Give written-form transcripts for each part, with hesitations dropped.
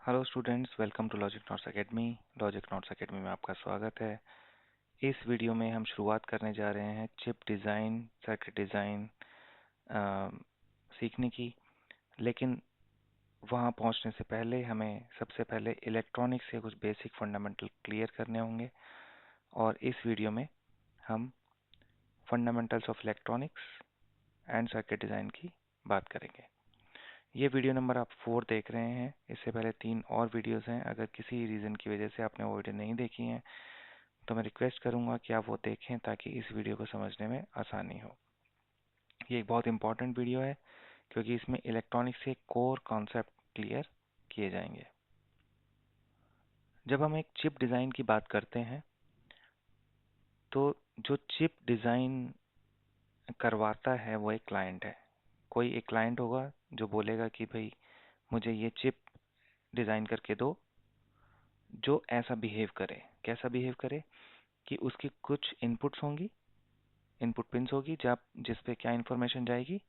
Hello students, welcome to logic notes academy. Logic notes academy में आपका स्वागत है। इस वीडियो में हम शुरुआत करने जा रहे हैं चिप डिज़ाइन, सर्किट डिज़ाइन सीखने की। लेकिन वहां पहुंचने से पहले हमें सबसे पहले इलेक्ट्रॉनिक्स के कुछ बेसिक फंडामेंटल क्लियर करने होंगे। और इस वीडियो में हम fundamentals of electronics and circuit design की बात करेंगे। ये वीडियो नंबर आप 4 देख रहे हैं। इससे पहले 3 और वीडियोस हैं। अगर किसी रीज़न की वजह से आपने वो वीडियो नहीं देखी हैं तो मैं रिक्वेस्ट करूंगा कि आप वो देखें ताकि इस वीडियो को समझने में आसानी हो। ये एक बहुत इंपॉर्टेंट वीडियो है क्योंकि इसमें इलेक्ट्रॉनिक्स के कोर कॉन्सेप्ट क्लियर किए जाएंगे। जब हम एक चिप डिज़ाइन की बात करते हैं तो जो चिप डिज़ाइन करवाता है वो एक क्लाइंट है। कोई एक क्लाइंट होगा जो बोलेगा कि भाई मुझे ये चिप डिज़ाइन करके दो जो ऐसा बिहेव करे। कैसा बिहेव करे कि उसकी कुछ इनपुट्स होंगी, इनपुट पिंस होगी जब जिस पे क्या इन्फॉर्मेशन जाएगी,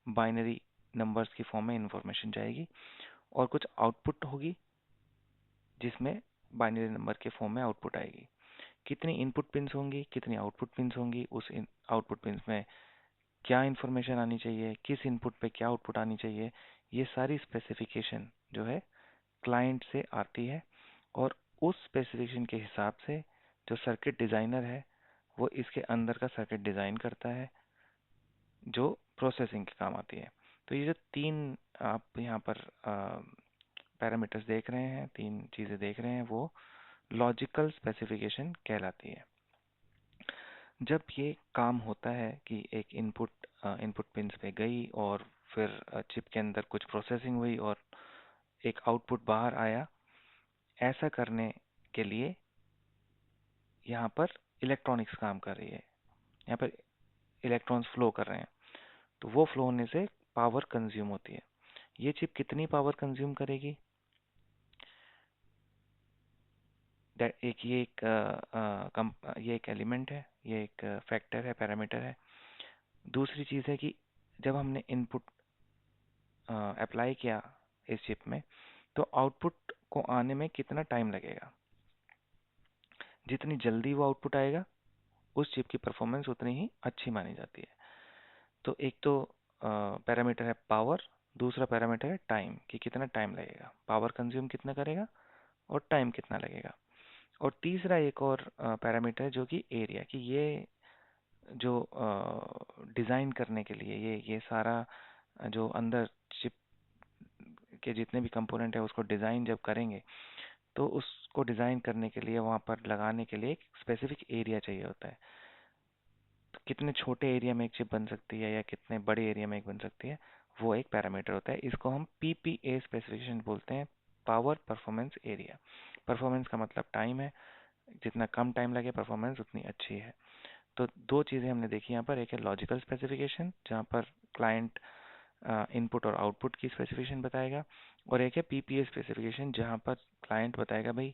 बाइनरी नंबर्स की फॉर्म में इन्फॉर्मेशन जाएगी। और कुछ आउटपुट होगी जिसमें बाइनरी नंबर के फॉर्म में आउटपुट आएगी। कितनी इनपुट पिंस होंगी, कितनी आउटपुट पिंस होंगी, उस आउटपुट पिंस में क्या इन्फॉर्मेशन आनी चाहिए, किस इनपुट पे क्या आउटपुट आनी चाहिए, ये सारी स्पेसिफिकेशन जो है क्लाइंट से आती है। और उस स्पेसिफिकेशन के हिसाब से जो सर्किट डिज़ाइनर है वो इसके अंदर का सर्किट डिज़ाइन करता है जो प्रोसेसिंग के काम आती है। तो ये जो 3 आप यहाँ पर पैरामीटर्स देख रहे हैं, 3 चीज़ें देख रहे हैं, वो लॉजिकल स्पेसिफिकेशन कहलाती है। जब ये काम होता है कि एक इनपुट पिंस पे गई और फिर चिप के अंदर कुछ प्रोसेसिंग हुई और एक आउटपुट बाहर आया, ऐसा करने के लिए यहाँ पर इलेक्ट्रॉनिक्स काम कर रही है। यहाँ पर इलेक्ट्रॉन्स फ्लो कर रहे हैं, तो वो फ्लो होने से पावर कंज्यूम होती है। ये चिप कितनी पावर कंज्यूम करेगी? ये एक एलिमेंट है, ये एक फैक्टर है, पैरामीटर है। दूसरी चीज़ है कि जब हमने इनपुट अप्लाई किया इस चिप में तो आउटपुट को आने में कितना टाइम लगेगा। जितनी जल्दी वो आउटपुट आएगा उस चिप की परफॉर्मेंस उतनी ही अच्छी मानी जाती है। तो एक तो पैरामीटर है पावर, दूसरा पैरामीटर है टाइम कि कितना टाइम लगेगा, पावर कंज्यूम कितना करेगा और टाइम कितना लगेगा। और तीसरा एक और पैरामीटर है जो कि एरिया, कि ये जो डिज़ाइन करने के लिए ये सारा जो अंदर चिप के जितने भी कंपोनेंट है उसको डिज़ाइन जब करेंगे तो उसको डिज़ाइन करने के लिए वहाँ पर लगाने के लिए एक स्पेसिफिक एरिया चाहिए होता है। तो कितने छोटे एरिया में एक चिप बन सकती है या कितने बड़े एरिया में एक बन सकती है, वो एक पैरामीटर होता है। इसको हम पीपीए स्पेसिफिकेशन बोलते हैं, पावर परफॉर्मेंस एरिया। परफॉर्मेंस का मतलब टाइम है, जितना कम टाइम लगे परफॉर्मेंस उतनी अच्छी है। तो 2 चीज़ें हमने देखी यहाँ पर। एक है लॉजिकल स्पेसिफिकेशन जहाँ पर क्लाइंट इनपुट और आउटपुट की स्पेसिफिकेशन बताएगा, और एक है पीपीए स्पेसिफिकेशन जहाँ पर क्लाइंट बताएगा भाई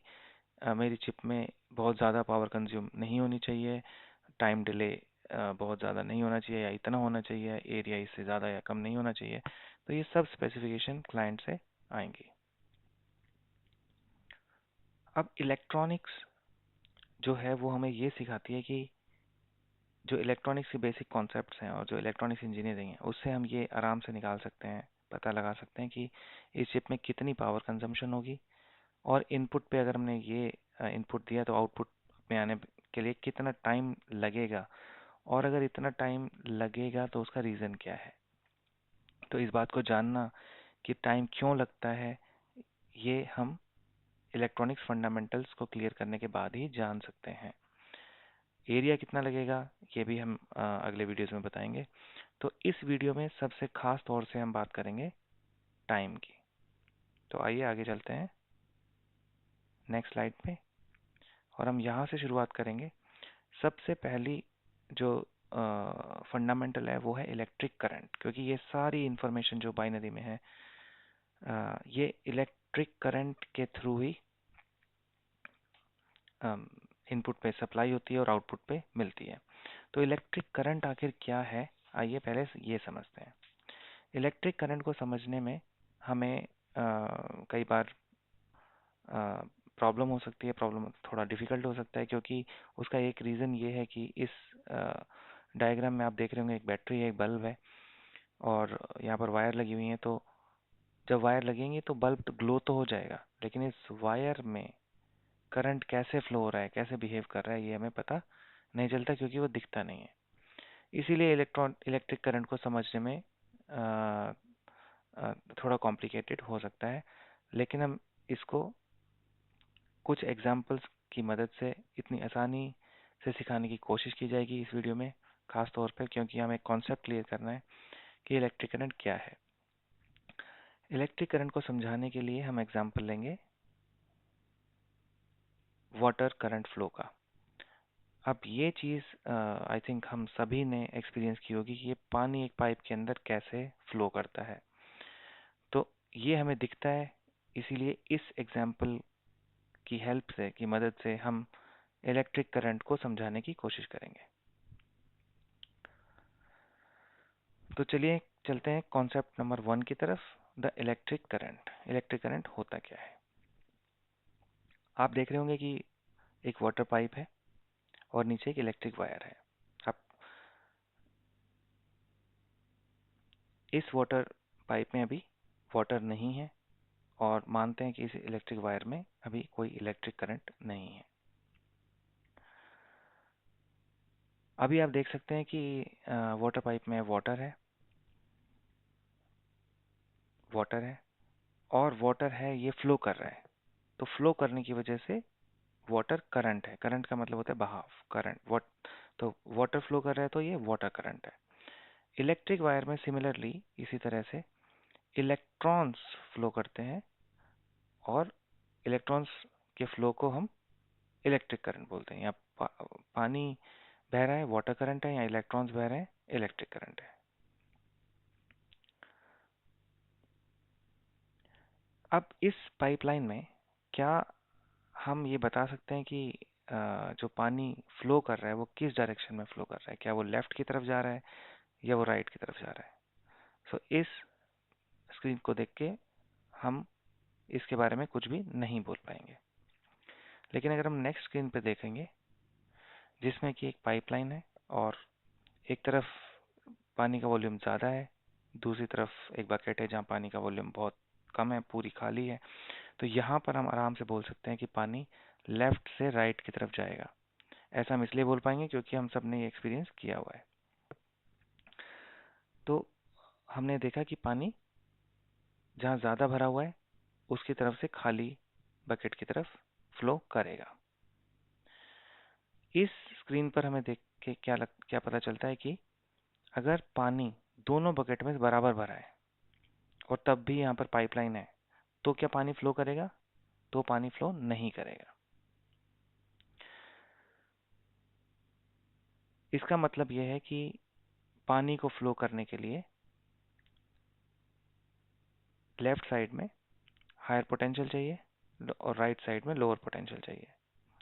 मेरी चिप में बहुत ज़्यादा पावर कंज्यूम नहीं होनी चाहिए, टाइम डिले बहुत ज़्यादा नहीं होना चाहिए या इतना होना चाहिए, एरिया इससे ज़्यादा या कम नहीं होना चाहिए। तो ये सब स्पेसिफिकेशन क्लाइंट से आएंगी। अब इलेक्ट्रॉनिक्स जो है वो हमें ये सिखाती है कि जो इलेक्ट्रॉनिक्स के बेसिक कॉन्सेप्ट्स हैं और जो इलेक्ट्रॉनिक्स इंजीनियरिंग है उससे हम ये आराम से निकाल सकते हैं, पता लगा सकते हैं कि इस चिप में कितनी पावर कंजम्पशन होगी, और इनपुट पे अगर हमने ये इनपुट दिया तो आउटपुट में आने के लिए कितना टाइम लगेगा, और अगर इतना टाइम लगेगा तो उसका रीज़न क्या है। तो इस बात को जानना कि टाइम क्यों लगता है, ये हम इलेक्ट्रॉनिक्स फंडामेंटल्स को क्लियर करने के बाद ही जान सकते हैं। एरिया कितना लगेगा ये भी हम अगले वीडियोस में बताएंगे। तो इस वीडियो में सबसे खास तौर से हम बात करेंगे टाइम की। तो आइए आगे चलते हैं नेक्स्ट स्लाइड पे, और हम यहाँ से शुरुआत करेंगे। सबसे पहली जो फंडामेंटल है वो है इलेक्ट्रिक करंट, क्योंकि ये सारी इंफॉर्मेशन जो बाइनरी में है ये इलेक्ट्रिक करंट के थ्रू ही इनपुट पे सप्लाई होती है और आउटपुट पे मिलती है। तो इलेक्ट्रिक करंट आखिर क्या है, आइए पहले ये समझते हैं। इलेक्ट्रिक करंट को समझने में हमें कई बार प्रॉब्लम हो सकती है, प्रॉब्लम थोड़ा डिफिकल्ट हो सकता है, क्योंकि उसका एक रीज़न ये है कि इस डायग्राम में आप देख रहे होंगे एक बैटरी है, एक बल्ब है और यहाँ पर वायर लगी हुई है। तो जब वायर लगेंगे तो बल्ब तो ग्लो तो हो जाएगा, लेकिन इस वायर में करंट कैसे फ्लो हो रहा है, कैसे बिहेव कर रहा है, ये हमें पता नहीं चलता क्योंकि वो दिखता नहीं है। इसीलिए इलेक्ट्रिक करंट को समझने में अ, थोड़ा कॉम्प्लिकेटेड हो सकता है, लेकिन हम इसको कुछ एग्जाम्पल्स की मदद से इतनी आसानी से सिखाने की कोशिश की जाएगी इस वीडियो में, खास तौर पर क्योंकि हमें कॉन्सेप्ट क्लियर करना है कि इलेक्ट्रिक करंट क्या है। इलेक्ट्रिक करंट को समझाने के लिए हम एग्जाम्पल लेंगे वाटर करंट फ्लो का। अब ये चीज़ आई थिंक हम सभी ने एक्सपीरियंस की होगी कि ये पानी एक पाइप के अंदर कैसे फ्लो करता है। तो ये हमें दिखता है, इसीलिए इस एग्जाम्पल की हेल्प से, की मदद से हम इलेक्ट्रिक करंट को समझाने की कोशिश करेंगे। तो चलिए चलते हैं कॉन्सेप्ट नंबर 1 की तरफ, the electric current. Electric current होता क्या है? आप देख रहे होंगे कि एक वाटर पाइप है और नीचे एक इलेक्ट्रिक वायर है। अब इस वाटर पाइप में अभी वाटर नहीं है और मानते हैं कि इस इलेक्ट्रिक वायर में अभी कोई इलेक्ट्रिक करंट नहीं है। अभी आप देख सकते हैं कि वाटर पाइप में वाटर है और वाटर है, ये फ्लो कर रहा है। तो फ्लो करने की वजह से वाटर करंट है। करंट का मतलब होता है बहाव, करंट। तो वाटर फ्लो कर रहा है तो ये वाटर करंट है। इलेक्ट्रिक वायर में सिमिलरली इसी तरह से इलेक्ट्रॉन्स फ्लो करते हैं और इलेक्ट्रॉन्स के फ्लो को हम इलेक्ट्रिक करंट बोलते हैं। या पानी बह रहा है, वाटर करंट है, या इलेक्ट्रॉन्स बह रहे हैं, इलेक्ट्रिक करंट है। अब इस पाइपलाइन में क्या हम ये बता सकते हैं कि जो पानी फ्लो कर रहा है वो किस डायरेक्शन में फ्लो कर रहा है? क्या वो लेफ्ट की तरफ जा रहा है या वो राइट की तरफ जा रहा है? सो इस स्क्रीन को देख के हम इसके बारे में कुछ भी नहीं बोल पाएंगे। लेकिन अगर हम नेक्स्ट स्क्रीन पे देखेंगे जिसमें कि एक पाइपलाइन है और एक तरफ पानी का वॉल्यूम ज़्यादा है, दूसरी तरफ एक बकेट है जहाँ पानी का वॉल्यूम बहुत कम है, पूरी खाली है, तो यहाँ पर हम आराम से बोल सकते हैं कि पानी लेफ्ट से राइट की तरफ जाएगा। ऐसा हम इसलिए बोल पाएंगे क्योंकि हम सब ने ये एक्सपीरियंस किया हुआ है। तो हमने देखा कि पानी जहाँ ज़्यादा भरा हुआ है उसकी तरफ से खाली बकेट की तरफ फ्लो करेगा। इस स्क्रीन पर हमें देख के क्या पता चलता है कि अगर पानी दोनों बकेट में बराबर भरा है और तब भी यहाँ पर पाइपलाइन है, तो क्या पानी फ्लो करेगा? तो पानी फ्लो नहीं करेगा। इसका मतलब यह है कि पानी को फ्लो करने के लिए लेफ्ट साइड में हायर पोटेंशियल चाहिए और राइट साइड में लोअर पोटेंशियल चाहिए।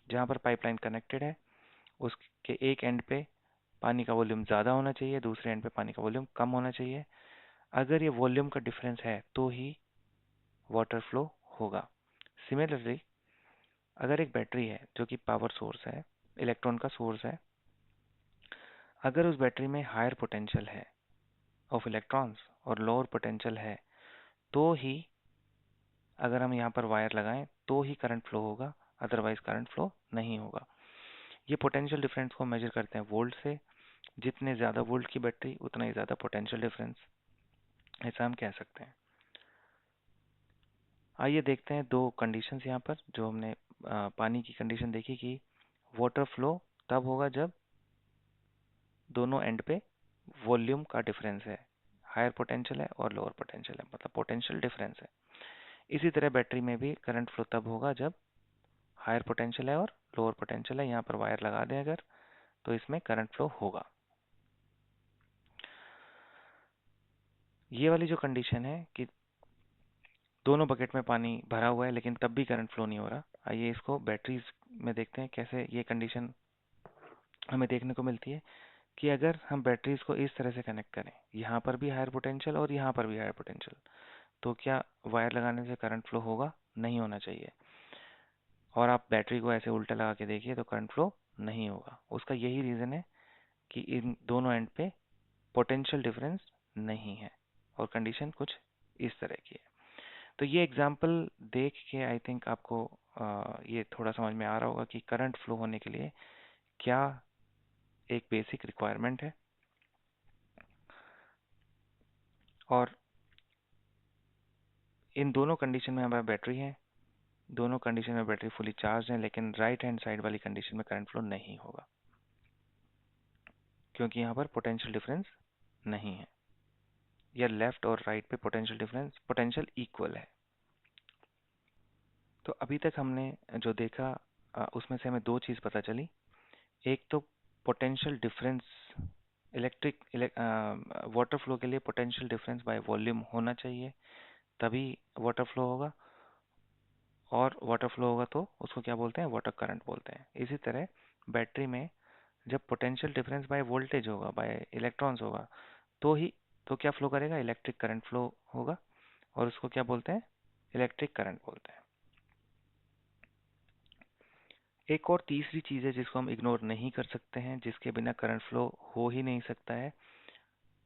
जहाँ पर पाइपलाइन कनेक्टेड है उसके एक एंड पे पानी का वॉल्यूम ज़्यादा होना चाहिए, दूसरे एंड पे पानी का वॉल्यूम कम होना चाहिए। अगर ये वॉल्यूम का डिफरेंस है तो ही वाटर फ्लो होगा। सिमिलरली अगर एक बैटरी है जो कि पावर सोर्स है, इलेक्ट्रॉन का सोर्स है, अगर उस बैटरी में हायर पोटेंशियल है ऑफ इलेक्ट्रॉन्स और लोअर पोटेंशियल है, तो ही अगर हम यहाँ पर वायर लगाएं तो ही करंट फ्लो होगा, अदरवाइज करंट फ्लो नहीं होगा। ये पोटेंशियल डिफरेंस को मेजर करते हैं वोल्ट से। जितने ज़्यादा वोल्ट की बैटरी उतना ही ज़्यादा पोटेंशियल डिफरेंस, ऐसा हम कह सकते हैं। आइए देखते हैं दो कंडीशंस यहाँ पर जो हमने पानी की कंडीशन देखी कि वाटर फ्लो तब होगा जब दोनों एंड पे वॉल्यूम का डिफरेंस है, हायर पोटेंशियल है और लोअर पोटेंशियल है, मतलब पोटेंशियल डिफरेंस है। इसी तरह बैटरी में भी करंट फ्लो तब होगा जब हायर पोटेंशियल है और लोअर पोटेंशियल है। यहाँ पर वायर लगा दें अगर, तो इसमें करंट फ्लो होगा। ये वाली जो कंडीशन है कि दोनों बकेट में पानी भरा हुआ है लेकिन तब भी करंट फ्लो नहीं हो रहा, आइए इसको बैटरीज में देखते हैं कैसे ये कंडीशन हमें देखने को मिलती है। कि अगर हम बैटरीज को इस तरह से कनेक्ट करें, यहाँ पर भी हायर पोटेंशियल और यहाँ पर भी हायर पोटेंशियल, तो क्या वायर लगाने से करंट फ्लो होगा? नहीं होना चाहिए। और आप बैटरी को ऐसे उल्टा लगा के देखिए तो करंट फ्लो नहीं होगा। उसका यही रीज़न है कि इन दोनों एंड पे पोटेंशियल डिफरेंस नहीं है और कंडीशन कुछ इस तरह की है। तो ये एग्जांपल देख के आई थिंक आपको ये थोड़ा समझ में आ रहा होगा कि करंट फ्लो होने के लिए क्या एक बेसिक रिक्वायरमेंट है। और इन दोनों कंडीशन में हमारा बैटरी है, दोनों कंडीशन में बैटरी फुली चार्ज है, लेकिन राइट हैंड साइड वाली कंडीशन में करंट फ्लो नहीं होगा क्योंकि यहाँ पर पोटेंशियल डिफरेंस नहीं है, या लेफ्ट और राइट पे पोटेंशियल डिफरेंस पोटेंशियल इक्वल है। तो अभी तक हमने जो देखा उसमें से हमें दो चीज़ पता चली। एक तो potential difference electric water flow के लिए पोटेंशियल डिफरेंस बाय वॉल्यूम होना चाहिए, तभी वाटर फ्लो होगा। और वाटर फ्लो होगा तो उसको क्या बोलते हैं, वाटर करंट बोलते हैं। इसी तरह बैटरी में जब पोटेंशियल डिफरेंस बाय वोल्टेज होगा, बाय इलेक्ट्रॉन्स होगा, तो ही तो क्या फ्लो करेगा, इलेक्ट्रिक करंट फ्लो होगा, और उसको क्या बोलते हैं, इलेक्ट्रिक करंट बोलते हैं। एक और तीसरी चीज़ है जिसको हम इग्नोर नहीं कर सकते हैं, जिसके बिना करंट फ्लो हो ही नहीं सकता है।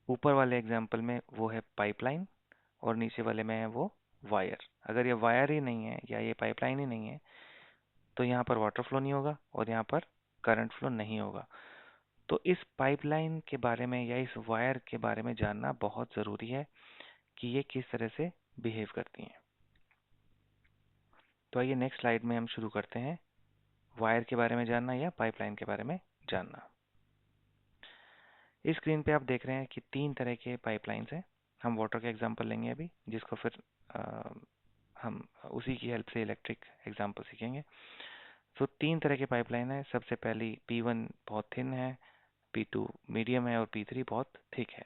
ऊपर वाले एग्जाम्पल में वो है पाइपलाइन और नीचे वाले में है वो वायर। अगर ये वायर ही नहीं है या ये पाइपलाइन ही नहीं है तो यहाँ पर वाटर फ्लो नहीं होगा और यहाँ पर करंट फ्लो नहीं होगा। तो इस पाइपलाइन के बारे में या इस वायर के बारे में जानना बहुत ज़रूरी है कि ये किस तरह से बिहेव करती हैं। तो आइए नेक्स्ट स्लाइड में हम शुरू करते हैं वायर के बारे में जानना या पाइपलाइन के बारे में जानना। इस स्क्रीन पे आप देख रहे हैं कि तीन तरह के पाइपलाइंस हैं। हम वाटर का एग्जांपल लेंगे अभी, जिसको फिर हम उसी की हेल्प से इलेक्ट्रिक एग्जांपल सीखेंगे। तो तीन तरह के पाइपलाइन है। सबसे पहली P1 बहुत थिन है, P2 मीडियम है और P3 बहुत थिक है।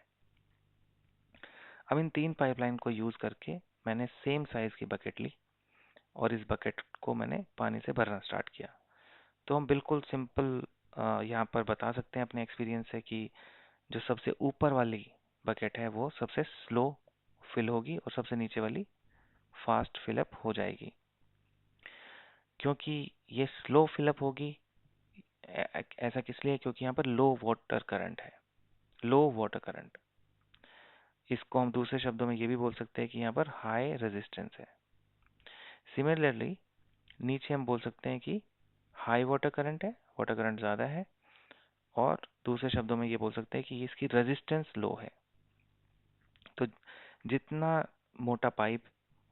अब इन तीन पाइपलाइन को यूज़ करके मैंने सेम साइज़ की बकेट ली और इस बकेट को मैंने पानी से भरना स्टार्ट किया। तो हम बिल्कुल सिंपल यहाँ पर बता सकते हैं अपने एक्सपीरियंस से कि जो सबसे ऊपर वाली बकेट है वो सबसे स्लो फिल होगी और सबसे नीचे वाली फास्ट फिलअप हो जाएगी। क्योंकि ये स्लो फिलअप होगी, ऐसा किस लिए, क्योंकि यहाँ पर लो वाटर करंट है, लो वाटर करंट। इसको हम दूसरे शब्दों में ये भी बोल सकते हैं कि यहाँ पर हाई रेजिस्टेंस है। सिमिलरली नीचे हम बोल सकते हैं कि हाई वाटर करंट है, वाटर करंट ज़्यादा है, और दूसरे शब्दों में ये बोल सकते हैं कि इसकी रेजिस्टेंस लो है। तो जितना मोटा पाइप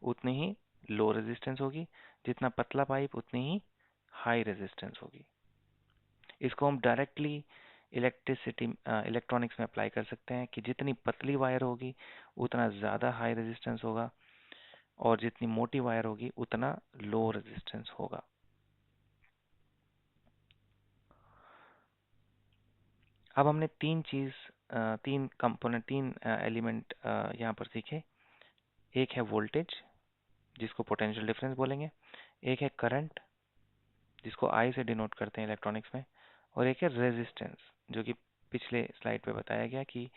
उतनी ही लो रेजिस्टेंस होगी, जितना पतला पाइप उतनी ही हाई रेजिस्टेंस होगी। इसको हम डायरेक्टली इलेक्ट्रॉनिक्स में अप्लाई कर सकते हैं कि जितनी पतली वायर होगी उतना ज़्यादा हाई रेजिस्टेंस होगा और जितनी मोटी वायर होगी उतना लो रेजिस्टेंस होगा। अब हमने तीन कंपोनेंट, तीन एलिमेंट यहाँ पर सीखे। एक है वोल्टेज जिसको पोटेंशियल डिफरेंस बोलेंगे, एक है करंट जिसको आई से डिनोट करते हैं इलेक्ट्रॉनिक्स में, और एक है रेजिस्टेंस जो कि पिछले स्लाइड पे बताया गया कि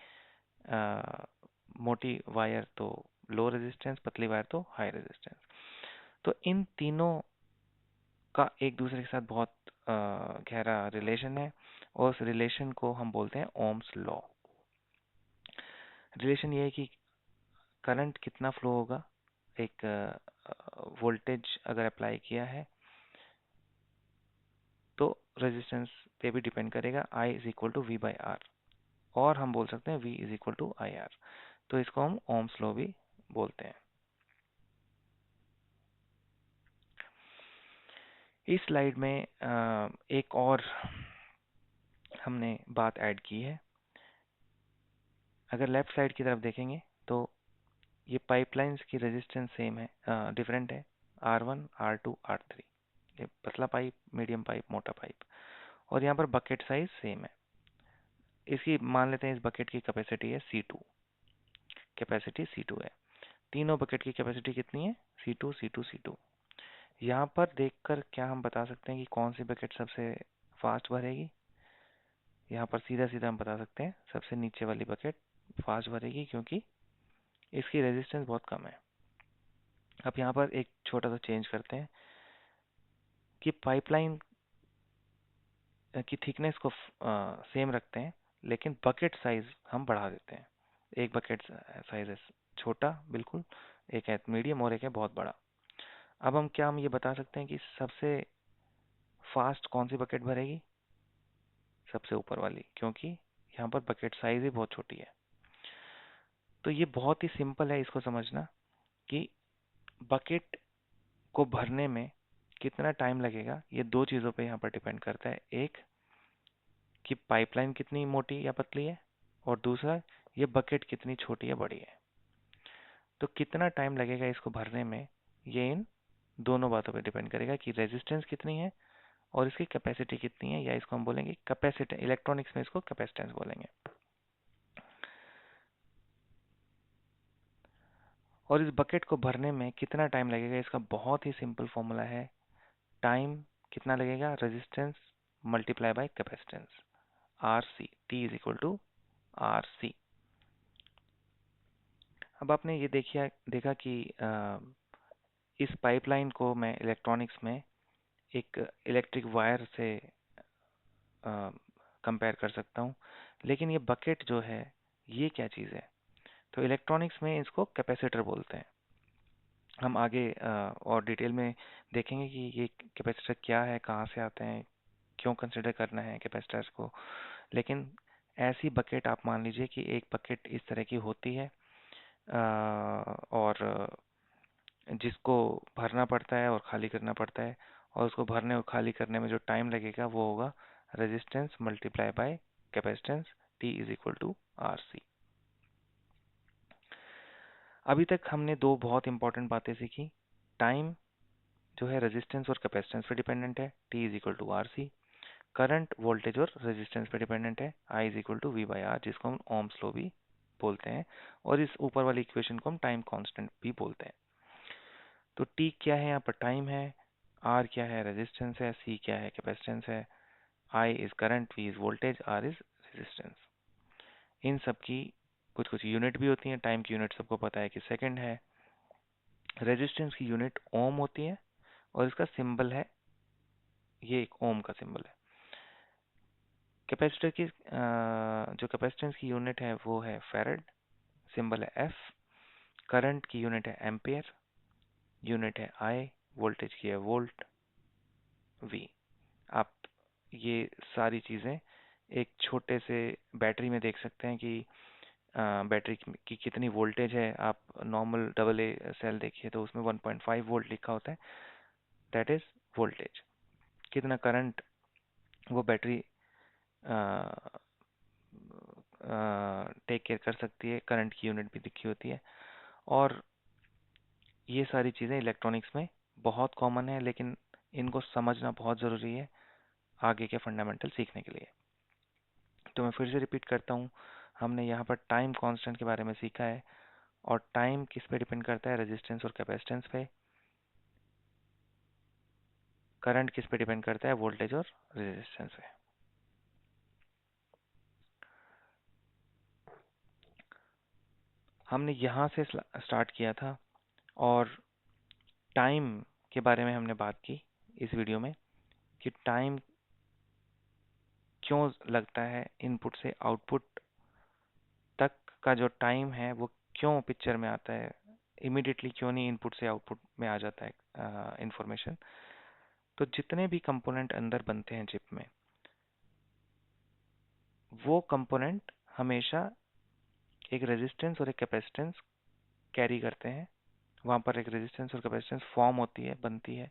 मोटी वायर तो लो रेजिस्टेंस, पतली वायर तो हाई रेजिस्टेंस। तो इन तीनों का एक दूसरे के साथ बहुत गहरा रिलेशन है और उस रिलेशन को हम बोलते हैं ओम्स लॉ। रिलेशन ये है कि करंट कितना फ्लो होगा, एक वोल्टेज अगर अप्लाई किया है तो रेजिस्टेंस पे भी डिपेंड करेगा, I is equal to V by R, और हम बोल सकते हैं V is equal to I R. तो इसको हम ओम्स लॉ भी बोलते हैं। इस स्लाइड में एक और हमने बात ऐड की है। अगर लेफ्ट साइड की तरफ देखेंगे तो ये पाइपलाइंस की रेजिस्टेंस सेम है, डिफरेंट है, R1 R2 R3। ये पतला पाइप, मीडियम पाइप, मोटा पाइप, और यहाँ पर बकेट साइज सेम है। इसकी मान लेते हैं इस बकेट की कैपेसिटी है C2, कैपेसिटी C2 है। तीनों बकेट की कैपेसिटी कितनी है, C2 C2 C2। यहाँ पर देखकर क्या हम बता सकते हैं कि कौन सी बकेट सबसे फास्ट भरेगी। यहाँ पर सीधा सीधा हम बता सकते हैं सबसे नीचे वाली बकेट फास्ट भरेगी क्योंकि इसकी रेजिस्टेंस बहुत कम है। अब यहाँ पर एक छोटा सा चेंज करते हैं। कि पाइपलाइन की थिकनेस को सेम रखते हैं, लेकिन बकेट साइज हम बढ़ा देते हैं। एक बकेट साइज है छोटा बिल्कुल, एक है मीडियम और एक है बहुत बड़ा। अब हम ये बता सकते हैं कि सबसे फास्ट कौन सी बकेट भरेगी? सबसे ऊपर वाली, क्योंकि यहाँ पर बकेट साइज ही बहुत छोटी है। तो ये बहुत ही सिंपल है इसको समझना, कि बकेट को भरने में कितना टाइम लगेगा, ये दो चीज़ों पे यहाँ पर डिपेंड करता है। एक, कि पाइपलाइन कितनी मोटी या पतली है, और दूसरा, ये बकेट कितनी छोटी या बड़ी है। तो कितना टाइम लगेगा इसको भरने में, ये इन दोनों बातों पे डिपेंड करेगा, कि रेजिस्टेंस कितनी है और इसकी कैपेसिटी कितनी है, या इसको हम बोलेंगे कैपेसिटी, इलेक्ट्रॉनिक्स में इसको कैपेसिटेंस बोलेंगे। और इस बकेट को भरने में कितना टाइम लगेगा, इसका बहुत ही सिंपल फॉर्मूला है। टाइम कितना लगेगा, resistance multiply by capacitance, R C, T is equal to R C. अब आपने ये देखा कि इस पाइपलाइन को मैं इलेक्ट्रॉनिक्स में एक इलेक्ट्रिक वायर से कंपेयर कर सकता हूँ, लेकिन ये बकेट जो है, ये क्या चीज़ है? तो इलेक्ट्रॉनिक्स में इसको कैपेसिटर बोलते हैं। हम आगे और डिटेल में देखेंगे कि ये कैपेसिटर क्या है, कहाँ से आते हैं, क्यों कंसिडर करना है कैपेसिटर्स को। लेकिन ऐसी बकेट आप मान लीजिए कि एक बकेट इस तरह की होती है, और जिसको भरना पड़ता है और खाली करना पड़ता है, और उसको भरने और खाली करने में जो टाइम लगेगा वो होगा resistance multiply by capacitance, T is equal to R C. अभी तक हमने दो बहुत इंपॉर्टेंट बातें सीखी। टाइम जो है रेजिस्टेंस और कैपेसिटेंस पे डिपेंडेंट है, T is equal to R C. Current voltage और रेजिस्टेंस पे डिपेंडेंट है, I is equal to V by R, जिसको हम ओम्स लॉ भी बोलते हैं, और इस ऊपर वाली इक्वेशन को हम टाइम कांस्टेंट भी बोलते हैं। तो टी क्या है, यहाँ पर टाइम है, आर क्या है, रेजिस्टेंस है, सी क्या है, कैपेसिटेंस है, I is current, V is voltage, R is resistance. इन सब की कुछ कुछ यूनिट भी होती हैं। टाइम की यूनिट सबको पता है कि सेकंड है। रेजिस्टेंस की यूनिट ओम होती है, और इसका सिंबल है, ये एक ओम का सिंबल है। कैपेसिटर की जो कैपेसिटेंस की यूनिट है वो है फैराड, सिंबल है एफ। करंट की यूनिट है एम्पियर, यूनिट है आई। वोल्टेज की है वोल्ट, वी। आप ये सारी चीज़ें एक छोटे से बैटरी में देख सकते हैं कि बैटरी की कितनी वोल्टेज है। आप नॉर्मल डबल ए सेल देखिए तो उसमें 1.5 वोल्ट लिखा होता है, दैट इज वोल्टेज। कितना करंट वो बैटरी टेक केयर कर सकती है, करंट की यूनिट भी लिखी होती है। और ये सारी चीज़ें इलेक्ट्रॉनिक्स में बहुत कॉमन है, लेकिन इनको समझना बहुत ज़रूरी है आगे के फंडामेंटल सीखने के लिए। तो मैं फिर से रिपीट करता हूँ, हमने यहाँ पर टाइम कांस्टेंट के बारे में सीखा है, और टाइम किस पे डिपेंड करता है, रेजिस्टेंस और कैपेसिटेंस पे। करंट किस पे डिपेंड करता है, वोल्टेज और रेजिस्टेंस पे। हमने यहाँ से स्टार्ट किया था, और टाइम के बारे में हमने बात की इस वीडियो में, कि टाइम क्यों लगता है इनपुट से आउटपुट तक का जो टाइम है वो क्यों पिक्चर में आता है, इमिडिएटली क्यों नहीं इनपुट से आउटपुट में आ जाता है इंफॉर्मेशन। तो जितने भी कंपोनेंट अंदर बनते हैं चिप में, वो कंपोनेंट हमेशा एक रेजिस्टेंस और एक कैपेसिटेंस कैरी करते हैं। वहाँ पर एक रेजिस्टेंस और कैपेसिटेंस फॉर्म होती है, बनती है,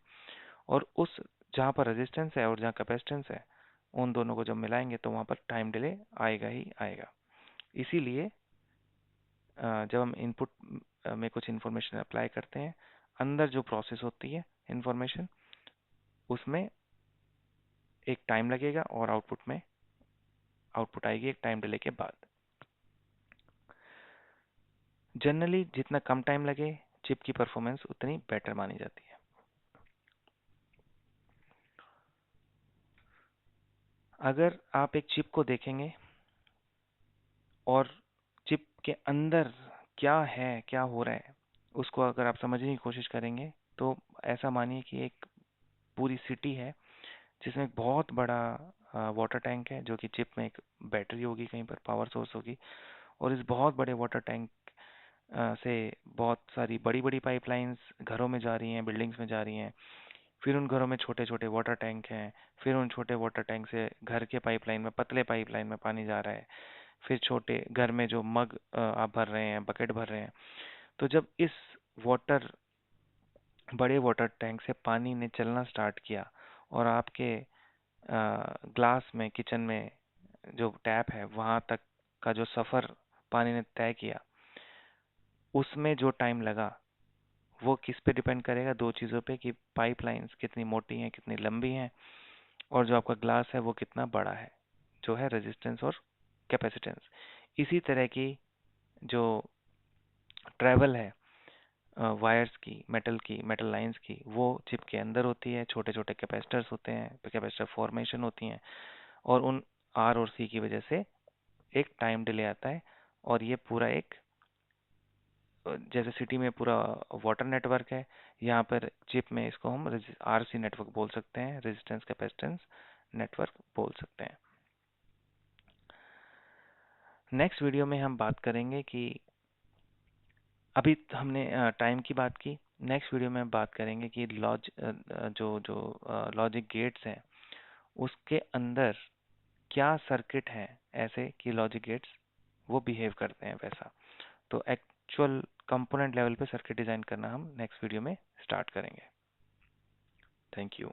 और उस जहाँ पर रेजिस्टेंस है और जहाँ कैपेसिटेंस है, उन दोनों को जब मिलाएंगे तो वहाँ पर टाइम डिले आएगा ही आएगा। इसीलिए जब हम इनपुट में कुछ इन्फॉर्मेशन अप्लाई करते हैं, अंदर जो प्रोसेस होती है इन्फॉर्मेशन, उसमें एक टाइम लगेगा, और आउटपुट आएगी एक टाइम डिले के बाद। जनरली जितना कम टाइम लगे, चिप की परफॉर्मेंस उतनी बेटर मानी जाती है। अगर आप एक चिप को देखेंगे और चिप के अंदर क्या है, क्या हो रहा है, उसको अगर आप समझने की कोशिश करेंगे, तो ऐसा मानिए कि एक पूरी सिटी है जिसमें एक बहुत बड़ा वाटर टैंक है, जो कि चिप में एक बैटरी होगी, कहीं पर पावर सोर्स होगी, और इस बहुत बड़े वाटर टैंक से बहुत सारी बड़ी बड़ी पाइपलाइंस घरों में जा रही हैं, बिल्डिंग्स में जा रही हैं। फिर उन घरों में छोटे छोटे वाटर टैंक हैं। फिर उन छोटे वाटर टैंक से घर के पाइपलाइन में, पतले पाइपलाइन में पानी जा रहा है। फिर छोटे घर में जो मग आप भर रहे हैं, बकेट भर रहे हैं। तो जब इस वाटर बड़े वाटर टैंक से पानी ने चलना स्टार्ट किया और आपके ग्लास में, किचन में जो टैप है वहां तक का जो सफर पानी ने तय किया, उसमें जो टाइम लगा वो किस पे डिपेंड करेगा? दो चीज़ों पे, कि पाइपलाइंस कितनी मोटी हैं, कितनी लंबी हैं, और जो आपका ग्लास है वो कितना बड़ा है, जो है रेजिस्टेंस और कैपेसिटेंस। इसी तरह की जो ट्रेवल है वायर्स की, मेटल लाइंस की, वो चिप के अंदर होती है। छोटे छोटे कैपेसिटर्स होते हैं, कैपेसिटर फॉर्मेशन होती हैं, और उन आर और सी की वजह से एक टाइम डिले आता है। और ये पूरा एक जैसे सिटी में पूरा वाटर नेटवर्क है, यहाँ पर चिप में इसको हम आरसी नेटवर्क बोल सकते हैं, रेजिस्टेंस कैपेसिटेंस नेटवर्क बोल सकते हैं। नेक्स्ट वीडियो में हम बात करेंगे कि अभी हमने टाइम की बात की। नेक्स्ट वीडियो में बात करेंगे कि जो जो लॉजिक गेट्स हैं उसके अंदर क्या सर्किट है ऐसे कि लॉजिक गेट्स वो बिहेव करते हैं वैसा। तो एक्चुअल कंपोनेंट लेवल पे सर्किट डिजाइन करना हम नेक्स्ट वीडियो में स्टार्ट करेंगे। Thank you.